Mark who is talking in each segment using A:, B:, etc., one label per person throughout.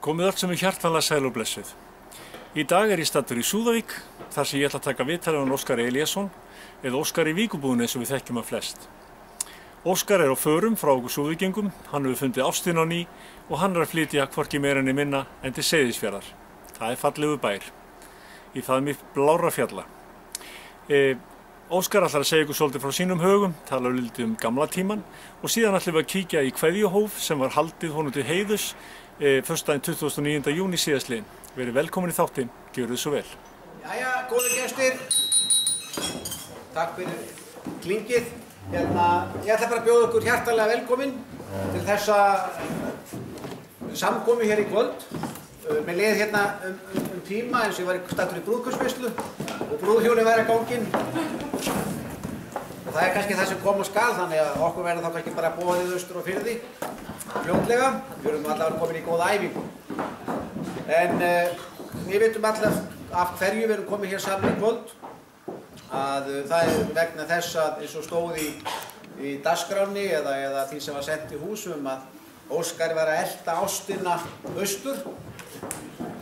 A: Komið öll sem hjartanlega sæl og blessuð. Í dag ég staddur í Súðavík, þar sem ég ætla að taka viðtal við Óskari Elíasson, eða Óskar í Víkurbúðinni eins og við þekkjum að flest. Óskar á förum frá okkur Súðvíkingum, hann hefur fundið ástina á ný og hann að flytja hvorki meira en minna en til Seyðisfjarðar. Það fallegu bær, í faðmi blárra fjalla. Óskar ætlar að segja ykkur svolítið frá sínum högum, tala lítið gamla tíman og síðan ætlum við að kíkja í kveðjuhóf sem var haldið honum til heiðurs föstudaginn 29. júní síðastliðinn. Verið velkomin í þáttinn, gjörðu svo vel.
B: Jæja, góðir gestir. Takk fyrir klingið. Ég ætla bara að bjóða ykkur hjartanlega velkomin til þessa samkomu hér í kvöld. Mér leið hérna tíma eins og ég var staddur í brúðkaupsveislu og brúðhjónin væri að ganginn. Og það kannski það sem kom á skal, þannig að okkur verður þá kannski bara boðið austur og firði fljótlega. Við erum allavega komin í góða æfingu. En við vitum allavega af hverju við erum komin hér saman í kvöld. Að það vegna þess að eins og stóð í dagskránni eða því sem var sent í húsum að Óskar var að elta ástina austur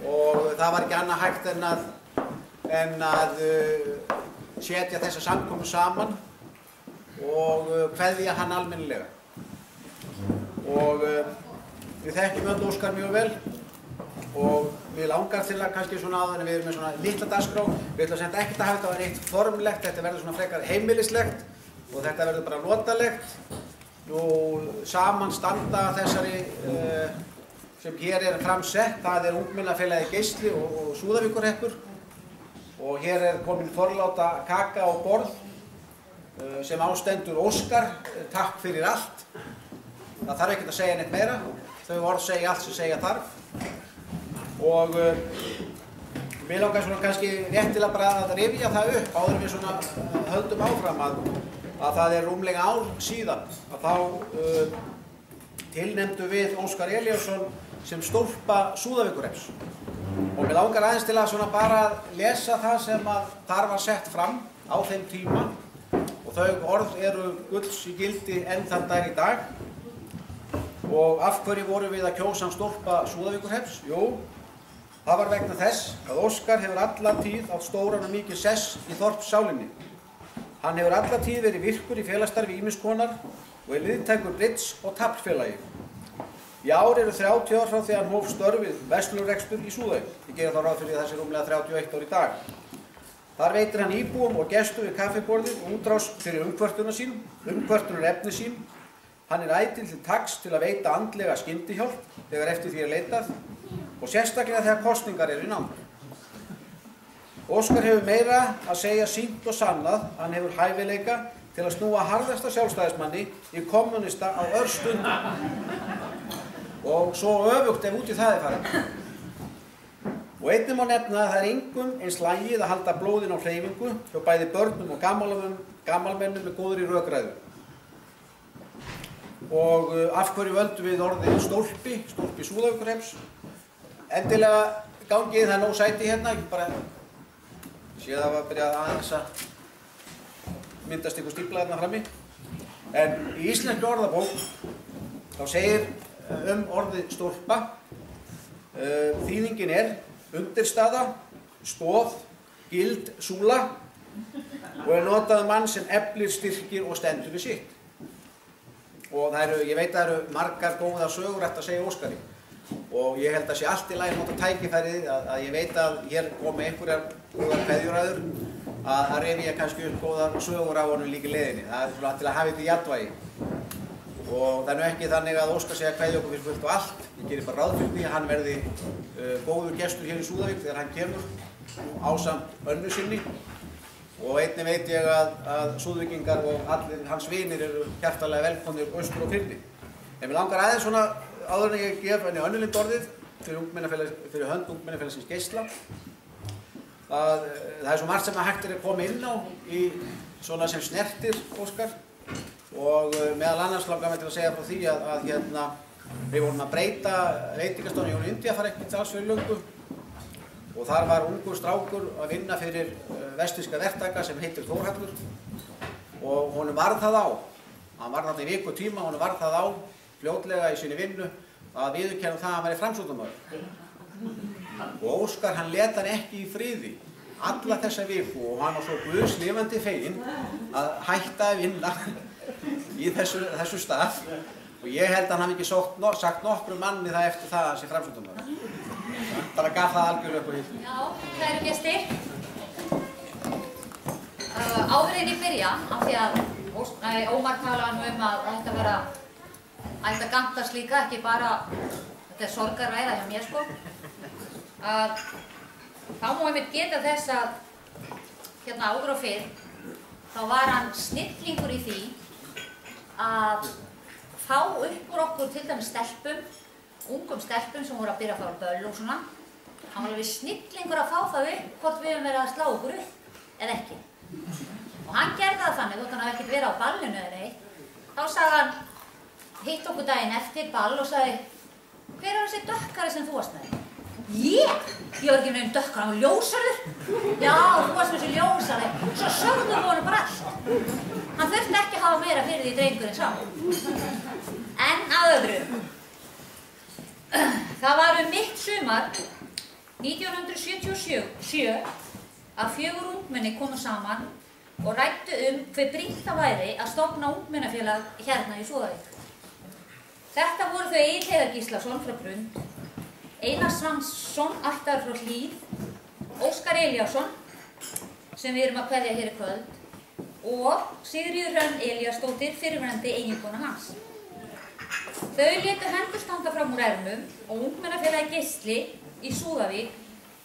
B: og það var ekki annað hægt en að setja þessa samkomu saman og kveðja hann almennilega. Og við þekkjum öll Óskar mjög vel og við langar til að kannski svona áður en við erum með svona litla dagskrá. Við ætlum samt ekkert að hafa þetta neitt formlegt, þetta verður svona frekar heimilislegt og þetta verður bara notalegt. Nú saman standa þessari sem hér framsett, það Ungmennafélagið Geisli og Súðavíkurhreppur og hér komin forláta kaka á borð sem ástendur Óskar, takk fyrir allt. Það þarf ekkert að segja neitt meira, þau orð segja allt sem segja þarf. Og mér langar svona kannski rétt til að bara að rifja það upp áður en við svona höldum áfram að það rúmlega ár síðan að þá tilnefndu við Óskar Elíasson sem stólpa Súðavíkurhrepps. Og mér langar aðeins til að svona bara lesa það sem að þar var sett fram á þeim tíma og þau orð eru gulls í gildi enn þann dag í dag. Og af hverju vorum við að kjósa stólpa Súðavíkurhrepps? Jú, það var vegna þess að Óskar hefur alla tíð átt stóran og mikið sess í þorpssálinni. Hann hefur alla tíð verið virkur í félagsstarfi ýmiss konar og liðtækur bridds- og taflfélagi. Í ár eru 30 ár frá því hann hóf störfið verslunarrekstur í Súðavík. Ég geri þá ráð fyrir þessi rúmlega 31 ár í dag. Þar veitir hann íbúum og gestum við kaffiborðið og útrás fyrir umkvörtunarefni sín. Hann ætíð til taks til að veita andlega skyndihjálp þegar eftir því leitað og sérstaklega þegar kosningar eru í nánd. Óskar hefur meira að segja sýnt og sannað, hann hefur hæfileika til að snúa harðasta sjálfstæðismanni í kommunista á örstundu. Og svo öfugt ef út í það farið. Og einnig má nefna að það engum eins lagið að halda blóðin á hreyfingu hjá bæði börnum og gamalmennum með góðri rökræðu. Og af hverju völdum við orðið stólpi Súðavíkurhrepps. Endilega gangið, það nóg sæti hérna, ekki bara séð að það var að byrja aðeins að myndast ykkur stífla þarna frammi. En í íslenskri orðabók þá segir orðið stólpa, þýðingin undirstaða, stoð, gild, súla og notað mann sem eflir, styrkir og stendur við sitt. Og ég veit að það eru margar góðar sögur hægt að segja Óskari. Og ég held að sé allt í lagi nota tækifærið að ég veit að hér komi einhverjar góðar kveðjuræður að rifja kannski upp góðar sögur á honum líka í leiðinni. Það svona til að hafa þetta í jafnvægi. Og það ekki þannig að Óskar segja kveðja okkur fyrir fullt og allt. Ég gerir bara ráð fyrir því að hann verði góður gestur hér í Súðavík þegar hann kemur ásamt önnu sinni. Og einnig veit ég að Súðvíkingar og allir hans vinir eru hjartanlega velkomnir austur og firði. En mér langar aðeins svona áður en ég gef henni önnulegt orðið fyrir hönd Ungmennafélagsins Geisla. Það svo margt sem hægt að koma inn á í svona sem snertir Óskar og meðal annars langar mig til að segja frá því að við vorum að breyta veitingastofnun í Olympia fyrir ekki alls fyrir löngu og þar var ungur strákur að vinna fyrir vestfirska verktaka sem heitir Þórhallur og honum varð það á. Hann var þarna í viku tíma, honum varð það á fljótlega í sinni vinnu að viðurkenna það að hann væri framsóknarmaður. Og Óskar, hann let hann ekki í friði alla þessa viku og hann var svo guðs lifandi feginn að hætta að vinna í þessu stað. Og ég held að hann hafi ekki sagt nokkru manni það eftir það að hann sé framsóknarmaður. Hann bara gaf það algjörlega upp á hillu.
C: Já, kæru gestir. Áður en ég byrja, af því að Ómar talaði að það ætti að gantast líka, ekki bara, þetta er sorgarræða hjá mér sko, að þá má einmitt geta þess að hérna áður og fyrr, þá var hann snillingur í því að fá upp úr okkur til dæmis stelpum, ungum stelpum sem voru að byrja að fara á böll og svona. Hann var alveg snillingur að fá það upp hvort við höfum verið að slá okkur upp eða ekki. Og hann gerði það þannig, þótt hann hafi ekkert verið á ballinu eða neitt. Þá sagði hann, hitt okkur daginn eftir ball og sagði, hver er þessi dökkari sem þú varst með? Ég var ekki með einn dökkari, hann var ljósarður. Já, þú varst með þessi ljósari. Svo sögðum við honum bara allt. Hann þurfti ekki að hafa meira fyrir því drengurinn sá. En að öðru. Það var mitt sumar 1977 að 4 ungmenni komu saman og ræddu hve brýnt það væri að stofna ungmennafélag hérna í Súðavík. Þetta voru þau Egill Heiðar Gíslason frá Grund, Einar Svansson ættaður frá Hlíð, Óskar Elíasson, sem við erum að kveðja hér í kvöld, og Sigríður Hrönn Elíasdóttir, fyrrverandi eiginkona hans. Þau létu hendur standa fram úr ermum og ungmennafélagi Geisli í Súðavík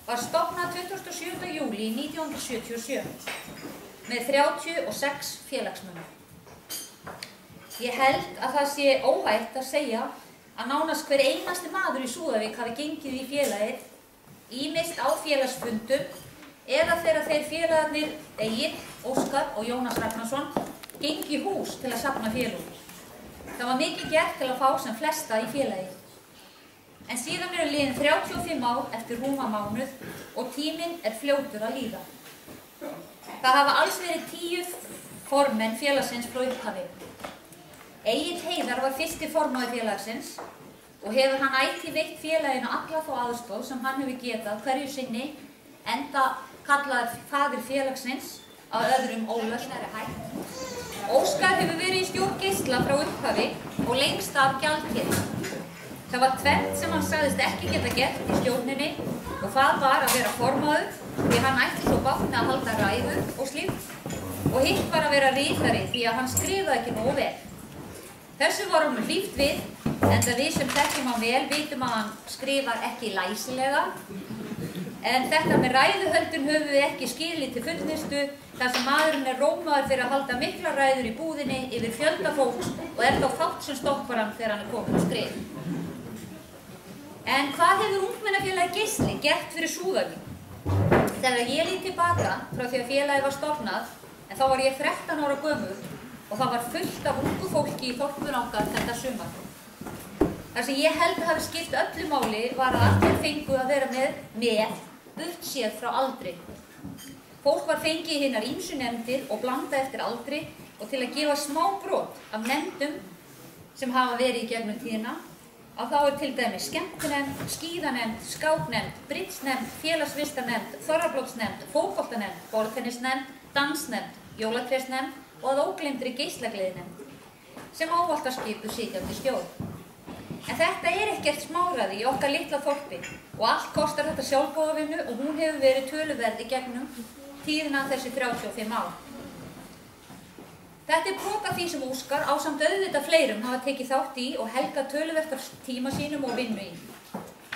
C: var stofnað 27. júlí 1977 með 36 félagsmönnum. Ég held að það sé óhætt að segja að nánast hver einasti maður í Súðavík hafi gengið í félagið, ýmist á félagsfundum eða þegar þeir félagarnir Egill, Óskar og Jónas Ragnarsson gengu í hús til að safna félögum. Það var mikið gert til að fá sem flesta í félagið. En síðan eru liðin 35 ár eftir rúma mánuð og tíminn er fljótur að líða. Það hafa alls verið 10 formenn félagsins frá upphafi. Egill Heiðar var fyrsti formaður félagsins og hefur hann ætíð veitt félaginu alla þá aðstoð sem hann hefur getað hverju sinni, enda kallaður faðir félagsins að öðrum ólösnari hætt. Óskar hefur verið í stjórn Geisla frá upphafi og lengst af gjaldkeri. Það var tvennt sem hann sagðist ekki geta gert í stjórninni og það var að vera formaður því hann ætti svo bátt að halda ræður og slíkt og hitt var að vera ritari því að hann skrifaði ekki nógu vel. Þessu var honum hlíft við, enda við sem þekkjum hann vel vitum að hann skrifar ekki læsilega. En þetta með ræðuhöldun höfum við ekki skilið til fullnustu þar sem maðurinn er rómaður fyrir að halda mikla ræður í búðinni yfir fjölda fólks og er þá fátt sem stoppar hann þegar hann er komin á skrif. En hvað hefur ungmennafélagi Geisli gert fyrir Súðavík? Þegar ég lít tilbaka frá því að félagið var stofnað, en þá var ég 13 ára gömul og það var fullt af ungu fólki í þorpun okkar þetta sumar. Það sem ég held að hafi skipt öllu máli var að allir fengu að vera með burt séð frá aldri. Fólk var fengið í hinar ýmsu nefndir og blanda eftir aldri og til að gefa smá brot af nefndum sem hafa verið í gegnum tíðina, að þá til dæmis skemmtunefnd, skíðanefnd, skáknefnd, briddsnefnd, félagsvistarnefnd, þorrablótsnefnd, fótboltanefnd, borðtennisnefnd, dansnefnd, jólatrésnefnd og að ógleymdri geislagleðinefnd sem ávallt var skipuð sitjandi stjórn. En þetta er ekkert smáræði í okkar litla þorpi og allt kostar þetta sjálfboðavinnu og hún hefur verið töluverð í gegnum tíðina þessi 35 ár. Þetta er brot af því sem Óskar ásamt auðvitað fleirum hafa tekið þátt í og helgað töluvert af tíma sínum og vinnu í.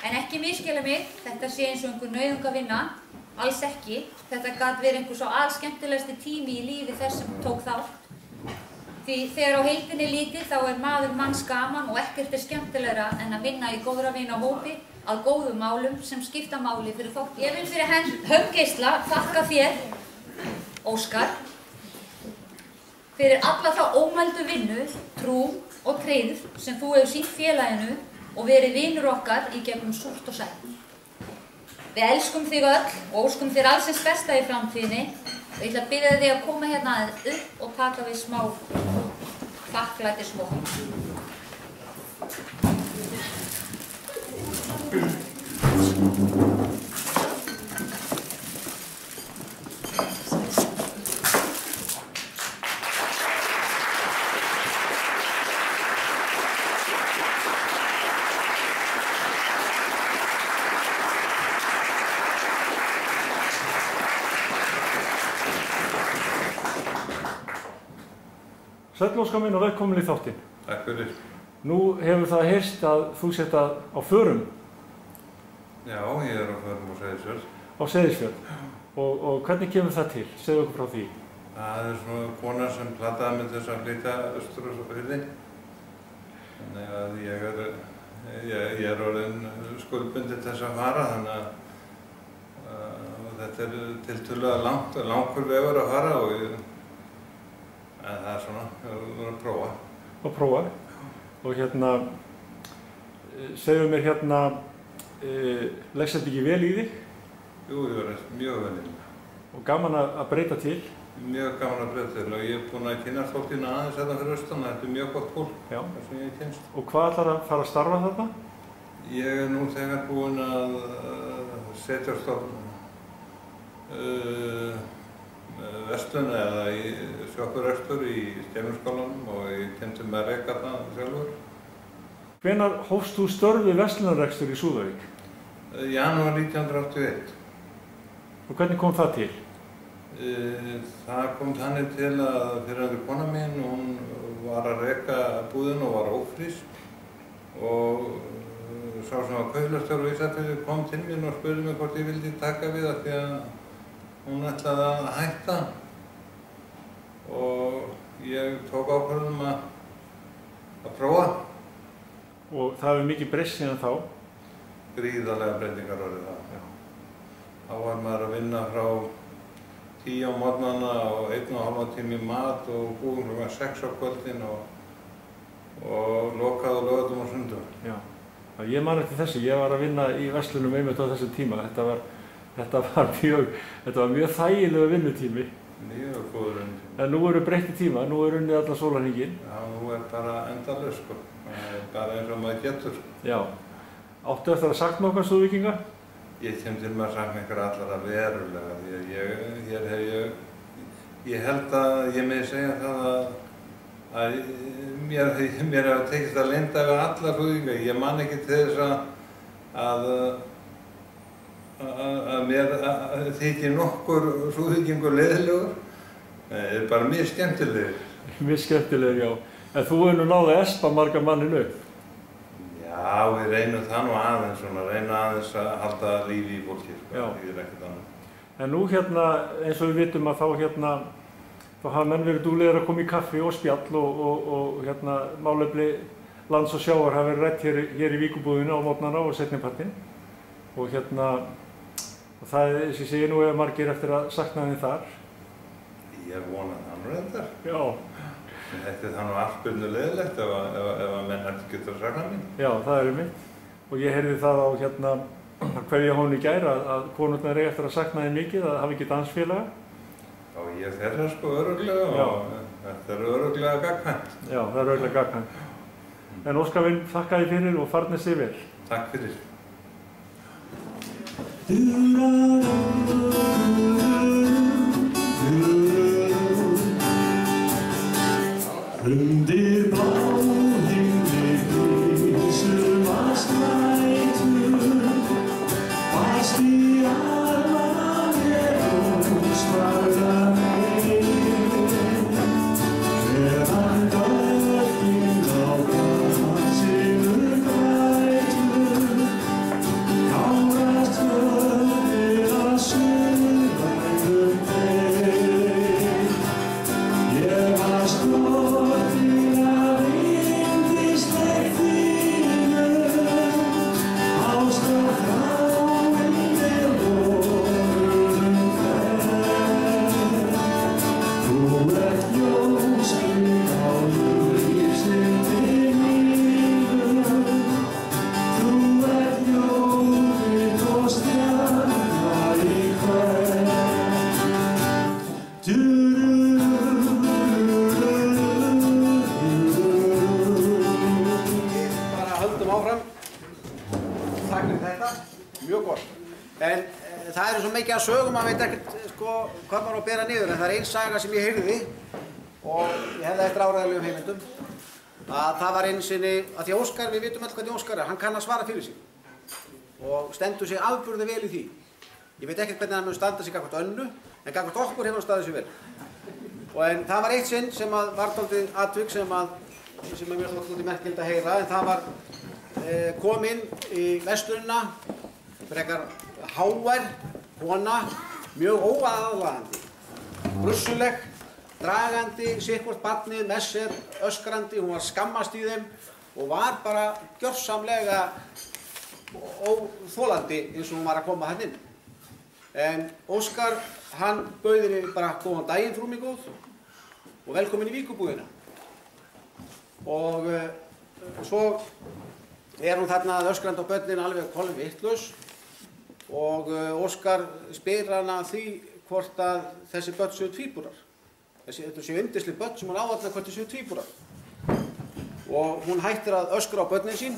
C: En ekki misskilja mig, þetta sé eins og einhver nauðungavinna, alls ekki. Þetta gat verið einhver svo alskemmtilegasti tími í lífi þess sem tók þátt. Því þegar á heildinni litið þá er maður manns gaman og ekkert er skemmtilegra en að vinna í góðra vinahópi að góðum málum sem skipta máli fyrir þótt. Ég vil fyrir hönd Geisla þakka þér, Óskar, fyrir alla þá ómældu vinnu, trú og tryggð sem þú hefur sýnt félaginu og verið vinur okkar í gegnum súrt og sætt. Við elskum þig öll og óskum þér allsins besta í framtíðinni og ég ætla að biðja þig að koma hérna aðeins upp og taka við smá þakklætisvottorð.
A: Sæll Óskar minn og velkomin í þáttinn.
D: Takk fyrir.
A: Nú hefur það heyrst að þú sett á förum.
D: Já, ég á förum á Seyðisfjörð.
A: Á Seyðisfjörð. Og hvernig kemur það til? Segðu okkur frá því.
D: Það svona kona sem plataði með þess að flytja austur og firði. Þannig að ég er orðinn skuldbundinn þess að fara, þannig að þetta tiltölulega langur vegur að fara en það svona, ég verður að prófa.
A: Að prófa. Og segðu mér leggst þetta ekki vel í þig?
D: Jú, ég verður mjög vel í mig.
A: Og gaman að breyta til?
D: Mjög gaman að breyta til og ég er búinn að kynnast fólkinu aðeins þetta fyrir austan, þetta er mjög gott fólk.
A: Já.
D: Það sem ég kynnst.
A: Og hvað ætlar að fara að starfa þarna?
D: Ég er nú þegar búinn að setja á stofn verslun eða í sjoppurekstur í Skeifunarskólanum og ég kynnti með að reka það sjálfur.
A: Hvenær hófst þú störf við verslunarrekstur í Súðavík?
D: Janúar 1981.
A: Og hvernig kom það til?
D: Það kom þannig til að fyrrverandi kona mín, hún var að reka búðina og var ófrísk og sá sem var kaupleikstjóri á Ísafirði kom til mín og spurði mig hvort ég vildi taka við það því að hún ætlaði að hætta og ég tók ákvörðun að prófa.
A: Og það hefur mikið breyst síðan þá?
D: Gríðarlega breytingar orðið það. Já. Þá var maður að vinna frá 10 á morgnana og 1,5 tíma í mat og búinn frá 6 á kvöldin og lokað á laugardögum og sundum.
A: Já. Ég man eftir þessu. Ég var að vinna í verslunum einmitt á þessu tíma. Þetta var mjög þægilega vinnutími.
D: Mjög góður vinnutími.
A: En nú eru breytti tíma, nú er unnið allan sólarhringinn.
D: Já, nú er bara endalaust sko. Það er bara eins og maður getur.
A: Já. Áttu eftir að sakna okkar Súðvíkinga?
D: Ég kem til með að sakna ykkur allara verulega. Ég held að ég megi segja það að mér hefur tekist að lenda við alla Súðvíkinga. Ég man ekki til þess að mér þykir nokkur Súðvíkingur leiðilegur. Það er bara mjög skemmtilegur.
A: Mjög skemmtilegur, já. En þú hefur nú náð að espa marga manninu upp?
D: Já, við reynum það nú aðeins, reynum aðeins að halda lífi í fólki, sko. Það er ekkert annað.
A: En nú eins og við vitum að þá hafa menn verið duglegir að koma í kaffi og spjall og málefni lands og sjávar hafa verið rætt hér í Víkurbúðinu á morgnana og seinnipartinn. Og það er, eins og ég segi nú, margir eftir að sakna þeim þar.
D: Ég vona það nú reyndar.
A: Já.
D: Þetta er þannig afspyrnu leiðilegt ef að menn ekki getur að sakna mín.
A: Já, það er mitt. Og ég heyrði það á hverja hún í gær að konurnar eiga eftir að sakna þeim mikið, að hafa ekki dansfélaga.
D: Já, ég þeirra sko örugglega og þetta er örugglega gagnkvæmt. Já,
A: það er örugglega gagnkvæmt. En Óskar minn, þakka þér fyrir og farnist þig vel.
D: Takk fyrir.
E: Undir bláhimni húsum að strætur fast í armana mér ósvarða megin meðan dögginn á gansinu grætur kárast höfðir að suðvænum þeim. Ég var skotin af yndisleg þínum, ástæð þráin við vorum ferð. Þú ert ljósið á lífslyndi mínum, þú ert ljóðið og stjarna í hvern.
B: Bara höldum áfram. takk fyrir þetta, mjög gott. En það eru svo mikið af sögum, maður veit ekkert sko, hvað maður á að bera niður, en það er ein saga sem ég heyrði og ég hefði eftir áræðilegum heimildum að það var einu sinni, að því Óskar, við vitum alltaf hvernig Óskar er, hann kann að svara fyrir sig og stendur sig afburði vel í því. Ég veit ekkert hvernig hann mun standa sig gagnvart Önnu, en gagnvart okkur hefur hann staðið sig vel. En það var eitt sinn sem var dálítið atvik sem mér þótti merkilegt að heyra, en það var kom inn í vesturina, frekar hávær kona, mjög óaðlaðandi, brussuleg, dragandi, sitthvort barnið með sér, öskrandi, hún var skammast í þeim og var bara gjörsamlega óþolandi eins og hún var að koma hann inn. En Óskar, hann bauð henni bara góðan daginn frú mín góð og velkomin í Víkurbúðina. Og svo er hún þarna öskrandi á börnin alveg kolvitlaus og Óskar spyr hana því hvort að þessi börn séu tvíburar. Þetta séu yndisleg börn sem hún áallar hvort þessi séu tvíburar. Og hún hættir að öskra á börnin sín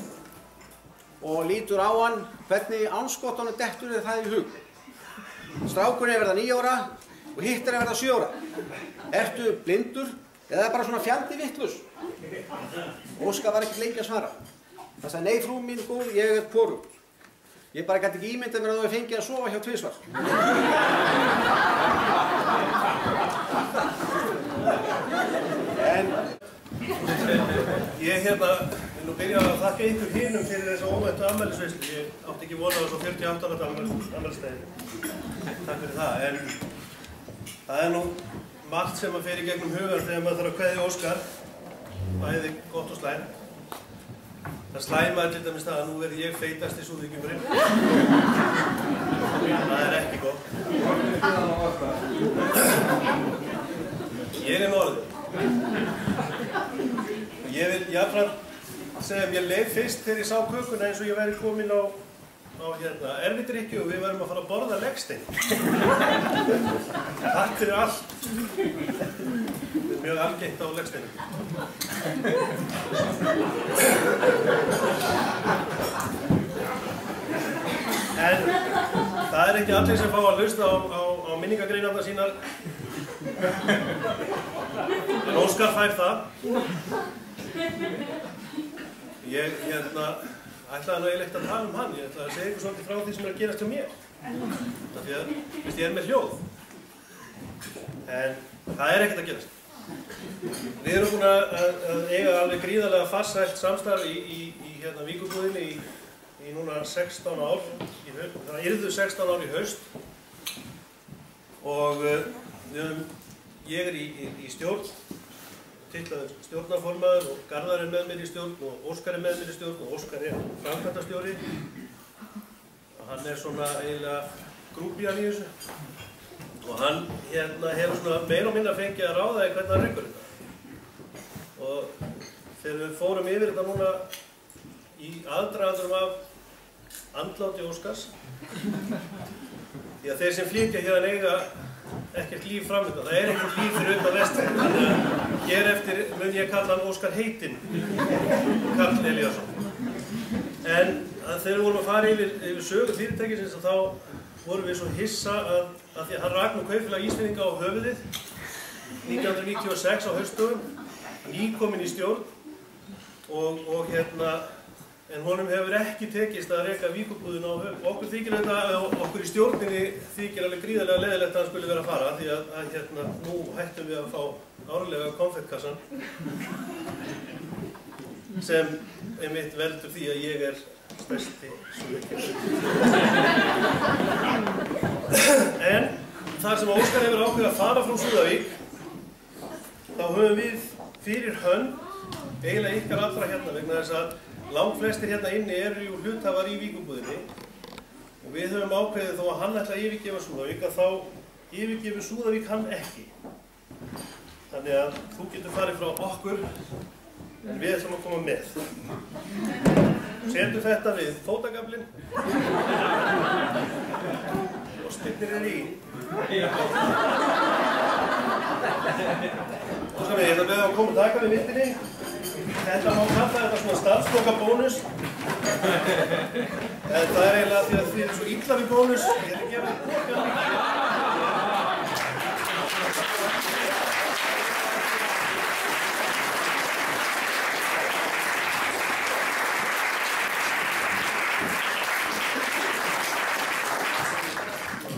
B: og lítur á hann hvernig andskottanum dettur það í hug. Strákurinn er verða 9 ára og hitt er að verða 7 ára. Ertu blindur eða bara svona fjandi vitlaus? Óskar var ekki lengi að svara. Það sagði, nei frú mín góð, ég er hvorugt. Ég bara gæti ekki ímyndað mér að þú hefði fengið að sofa hjá tvisvar. En
F: ég vil nú byrja að þakka ykkur hinum fyrir þessa óvæntu afmælisveislu. Ég átti ekki von á þessu 48 ára afmælisdegi. Takk fyrir það. En það er nú margt sem að fer í gegnum hugan þegar maður þarf að kveðja Óskar. Bæði gott og slæmt. Það slæmaði til dæmis það að nú verði ég feitasti súðvíkingurinn. Það er ekki gott. Ég er norður. Ég vil jafnframt segja að mér leið fyrst þegar ég sá kökuna eins og ég væri komin á erfidrykju og við værum að fara að borða legstein. Takk fyrir allt. Þetta er mjög algengt á legsteinum. En það er ekki allir sem fá að hlusta á minningagreinarnar sínar. En Óskar fær það. Ég ætlaði nú eiginlega að tala hann. Ég ætlaði að segja ykkur svolítið frá því sem er að gerast hjá mér. Því að ég er með hljóð. En það er ekkert að gerast. Við erum búin að eiga alveg gríðarlega farsælt samstarf í Víkurbúðinni í núna 16 ár. Það yrðu 16 ár í haust. Og ég er í stjórn, titlaður stjórnarformaður og Garðar er með mér í stjórn og Óskar er með mér í stjórn og Óskar er framkvæmdastjóri. Hann er svona eiginlega grúpían í þessu. Og hann hefur svona meira og minna fengið að ráða í hvernig hann rekur þetta. Og þegar við fórum yfir þetta núna í aðdragandanum af andláti Óskars, því að þeir sem flytja hérna eiga ekkert líf framöndan, það er ekkert líf fyrir utan Vestfirði. Þannig að hér eftir mun ég kalla hann Óskar heitinn, Karl Elíasson. En þegar við vorum að fara yfir sögu fyrirtækisins þá vorum við svo hissa að því að hann rak nú Kaupfélag Ísfirðinga á höfuðið 1996 á haustdögum, nýkominn í stjórn en honum hefur ekki tekist að reka Víkurbúðina á höfuð. Okkur þykir þetta, okkur í stjórninni þykir alveg gríðarlega leiðilegt að hann skulle vera að fara því að nú hættum við að fá árlega konfektkassan sem einmitt veldur því að ég er stærsti súðvíkingur. En þar sem Óskar hefur ákveðið að fara frá Súðavík þá höfum við fyrir hönd eiginlega ykkar allra hérna vegna þess að langflestir hérna inni eru jú hluthafar í Víkurbúðinni og við höfum ákveðið þó að hann ætla að yfirgefa Súðavík að þá yfirgefur Súðavík hann ekki. Þannig að þú getur farið frá okkur en við ætlum að koma með. Setur þetta við fótagaflinn og spinnir þér í. Og svo við ætlum að koma að taka við myndinni. Þetta má kalla þetta svona starfslokabónus. En það eiginlega því að þið eru svo illa við Bónus. Ég er ekki að borga mikið.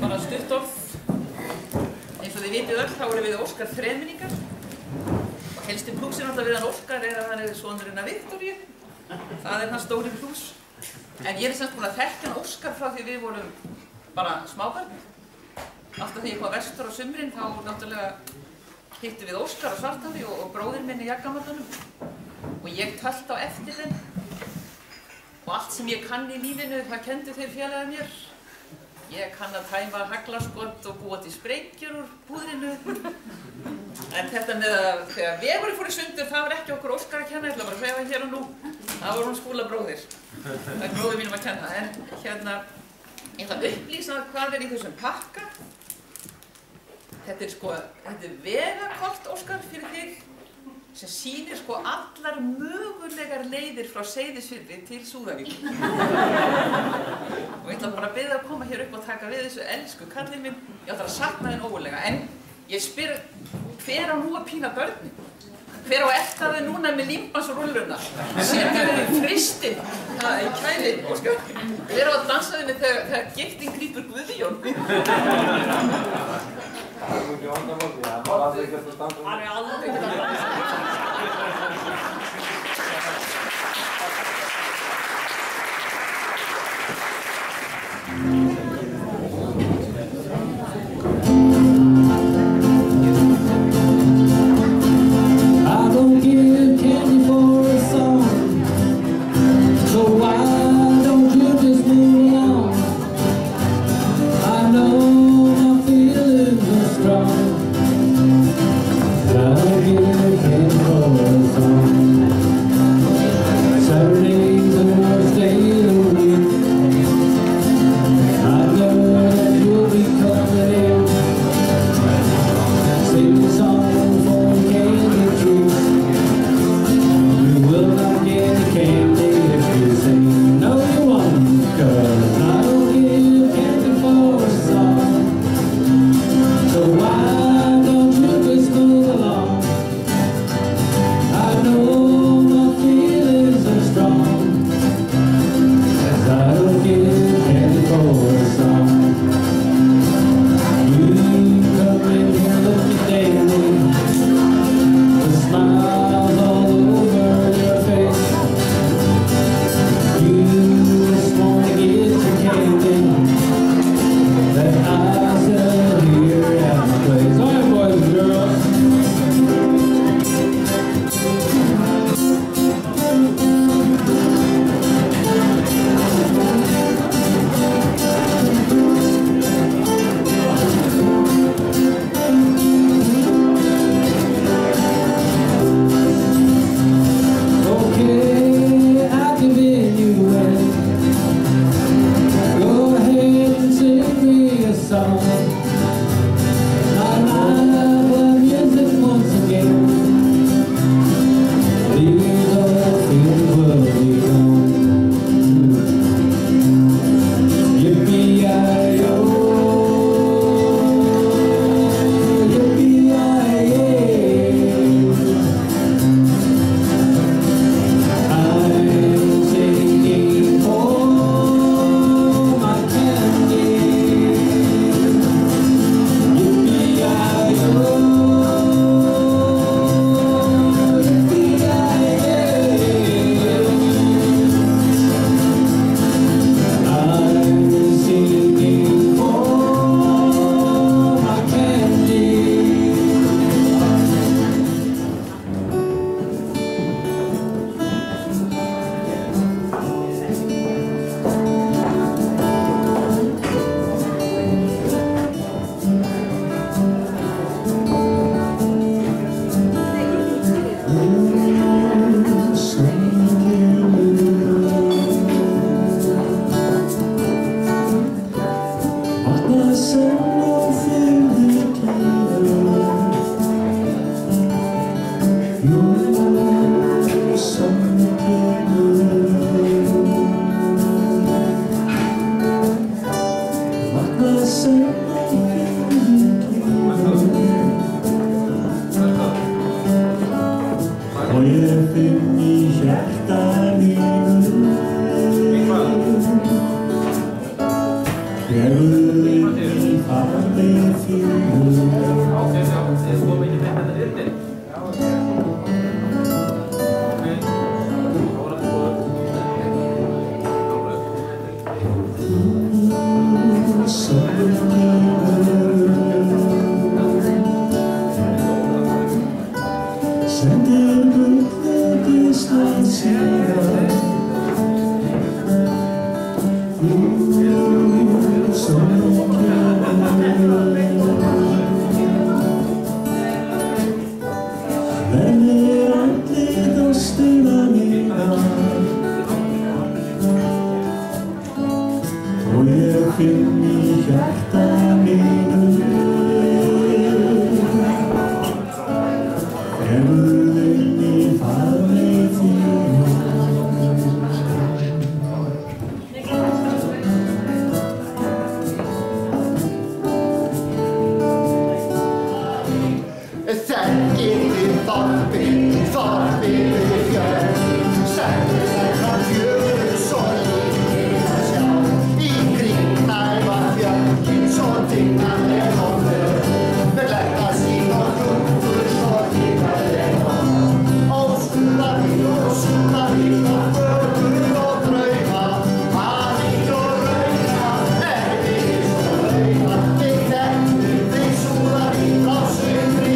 G: Bara stutt orð. Eins og þið vitið öll, þá erum við Óskar þremenningar. Og helsti plúsinn alltaf við hann Óskar að hann sonurinn af Viktoríu. Það hans stóri plús. En ég semst búin að þekkja hann Óskar frá því við vorum bara smábarn. Alltaf þegar ég kom vestur á sumrin, þá náttúrulega hittum við Óskar á Svarthafi og bróðir minn í Jaggamallanum. Og ég tölt á eftir þeim. Og allt sem ég kann í lífinu, það kenndi þeir félagar mér. Ég kann að tæma haglaskott og búa til sprengjur úr púðrinu. En þetta með að þegar vegurinn fór í sundur, það var ekki okkur Óskar að kenna, ég ætla bara að segja það hér og nú. Það var hún Skúla bróðir. Það er bróðir mínum að kenna. En hérna, ég ætla að upplýsa hvað í þessum pakka. Þetta er vegakort, Óskar, fyrir þig, sem sýnir allar mögulegar leiðir frá Seyðisfirði til Súðavík. Og ég ætla bara að biðja að koma hér upp og taka við þessu elsku kallinn minn. Ég ætla að sakna þinn ógulega, en ég spyr hver á nú að pína börnin? Hver á eftir þau núna með límbandnsrulluna? Setja þau í fristinn, í kælinn, Óskar. Hver á að dansa þinni þegar gifting grípur Guðjón?
D: Það er ekki vandamál, hann var aldrei ekki að dansa.
G: Hann er aldrei ekki að dansa.
E: I don't give candy for a song, so why don't you just move along? I know my feelings are strong. I don't give candy for a song. Saturday's the worst day of the week. I know that you'll be coming in. Sing a song for the candy trees. You will not get the candy if you sing. finn í hjarta mínu. Kemur inn í faðminn þín.
H: Þekkið þið þorpið við fjörð, sendir þetta fjögur svo lítið að sjá. Í kring næva fjörðin svo tignarleg hóður, með lækka sín og hrútur svo tignarleg hóður. Óskuðavík og fögur og drauma, paník og rauna, erfiðis og launa. Við þekkjum þig Súðavík á sumri.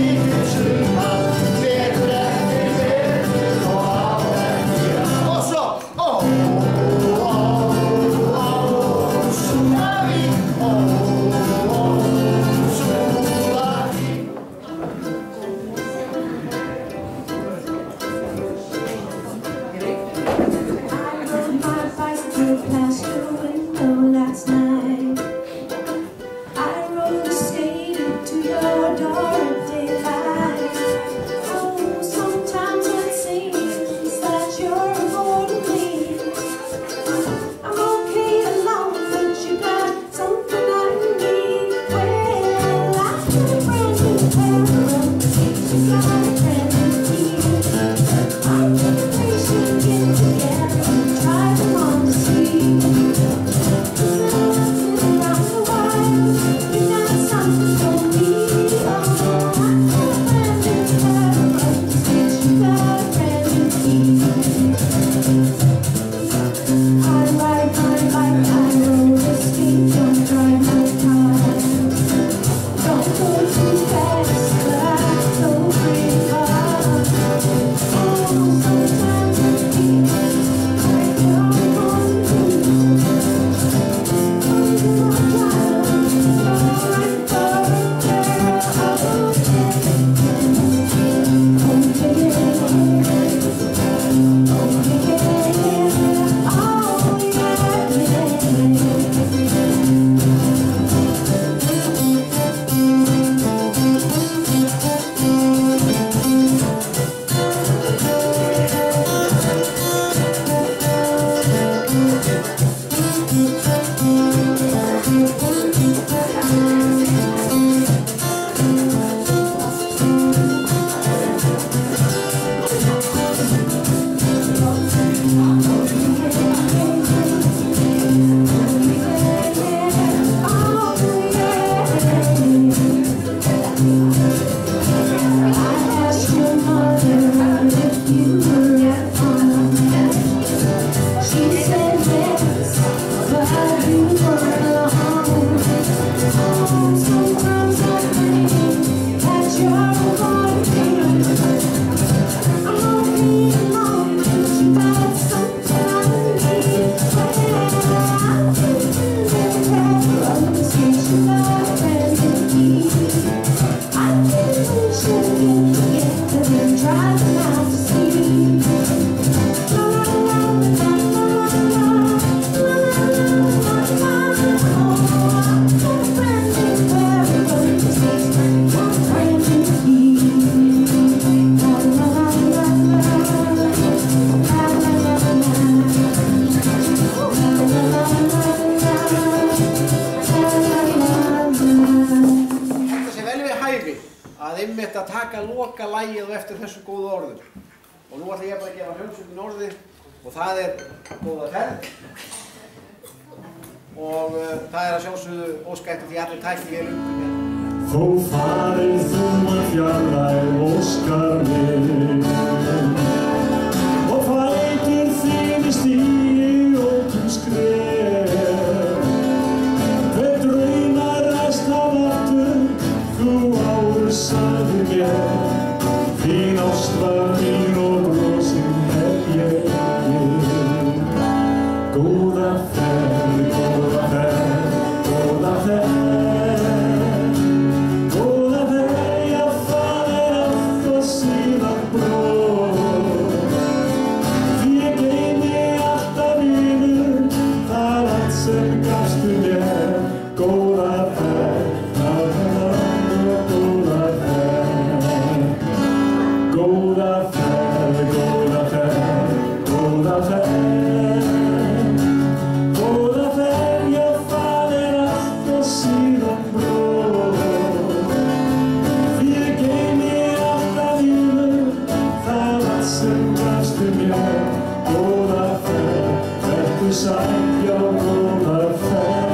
B: Að taka loka lagið og eftir þessu góðu orðum. Og nú ætla ég bara að gefa hljómsveitin orði og það góða ferð. Og það að sjálfsögðu óska eftir því allir tæki hér undir mér.
E: Þó farið þú að fjarlæg óskar minn og fætur þínu stígi ótum skref. Hver draumar ræst af aftur þú áður sagði mér, þín ást var mín og brosin hef ég. Góða ferð, góða ferð, góða ferð, góða ferð, já það allt og síðan brot. Því ég geymi alltaf vinur, það allt sem gafstu mér.
H: Thank you, Rupert.